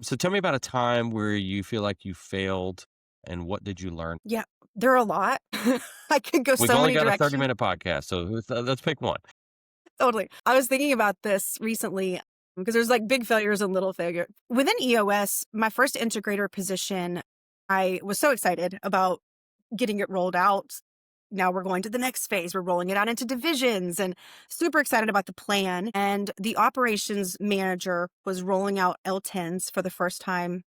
So tell me about a time where you feel like you failed and what did you learn? Yeah, there are a lot. I could go We've so only many got a 30 directions. minute podcast, so let's pick one. Totally. I was thinking about this recently because there's like big failures and little failure. Within EOS, my first integrator position, I was so excited about getting it rolled out. Now we're going to the next phase. We're rolling it out into divisions and super excited about the plan. And the operations manager was rolling out L10s for the first time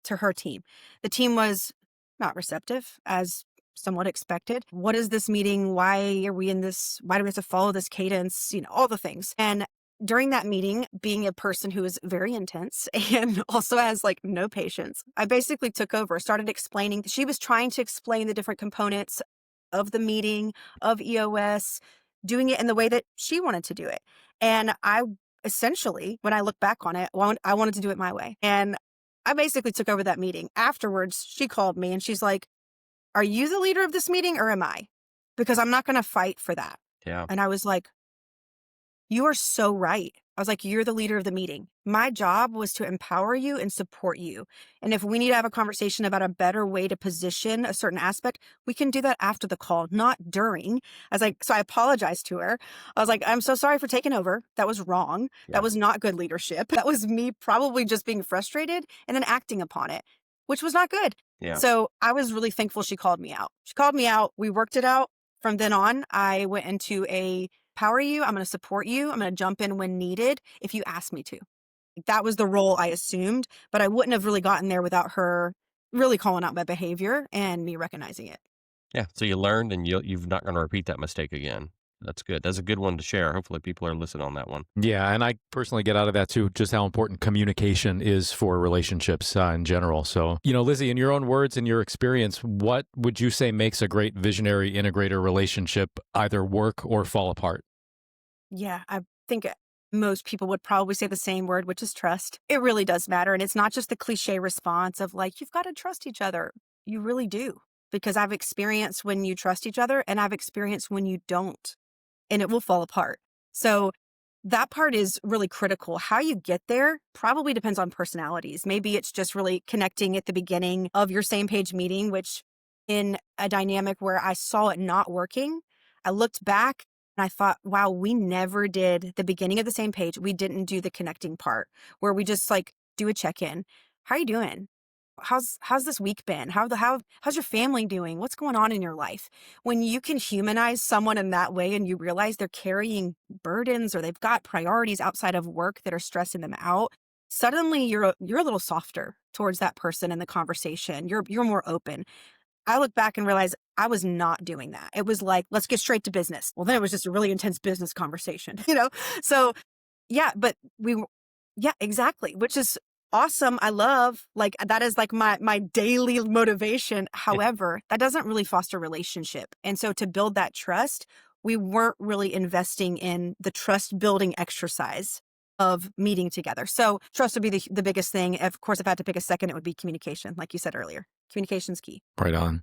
to her team. The team was not receptive, as somewhat expected. What is this meeting? Why are we in this? Why do we have to follow this cadence? All the things. And during that meeting, being a person who is very intense and also has like no patience, I basically took over, started explaining. She was trying to explain the different components of the meeting, of EOS, doing it in the way that she wanted to do it. And I essentially, when I look back on it, I wanted to do it my way. And I basically took over that meeting. Afterwards, she called me and she's like, "Are you the leader of this meeting or am I? Because I'm not going to fight for that." Yeah. And I was like, "You are so right." I was like, "You're the leader of the meeting. My job was to empower you and support you. And if we need to have a conversation about a better way to position a certain aspect, we can do that after the call, not during." I was like, so I apologized to her. I was like, "I'm so sorry for taking over. That was wrong. That Yeah. was not good leadership. That was me probably just being frustrated and then acting upon it, which was not good." Yeah. So I was really thankful she called me out. She called me out. We worked it out. From then on, I went into a power you. I'm going to support you. I'm going to jump in when needed if you ask me to. That was the role I assumed, but I wouldn't have really gotten there without her really calling out my behavior and me recognizing it. Yeah. So you learned and you're not going to repeat that mistake again. That's good. That's a good one to share. Hopefully people are listening on that one. Yeah, and I personally get out of that too, just how important communication is for relationships in general. So, Lizzie, in your own words and your experience, what would you say makes a great visionary integrator relationship either work or fall apart? Yeah, I think most people would probably say the same word, which is trust. It really does matter. And it's not just the cliche response of like, you've got to trust each other. You really do. Because I've experienced when you trust each other and I've experienced when you don't, and it will fall apart. So that part is really critical. How you get there probably depends on personalities. Maybe it's just really connecting at the beginning of your same page meeting, which in a dynamic where I saw it not working, I looked back and I thought, wow, we never did the beginning of the same page. We didn't do the connecting part where we just like do a check-in. How are you doing? How's this week been? How's your family doing? What's going on in your life? When you can humanize someone in that way and you realize they're carrying burdens or they've got priorities outside of work that are stressing them out, suddenly you're a little softer towards that person in the conversation. You're more open. I look back and realize I was not doing that. It was like, let's get straight to business. Well, then it was just a really intense business conversation, you know? So yeah, but yeah, exactly. Which is awesome. I love, like, that is like my daily motivation. However, that doesn't really foster relationship. And so to build that trust, we weren't really investing in the trust building exercise of meeting together. So trust would be the biggest thing. Of course, if I had to pick a second, it would be communication. Like you said earlier, communication's key. Right on.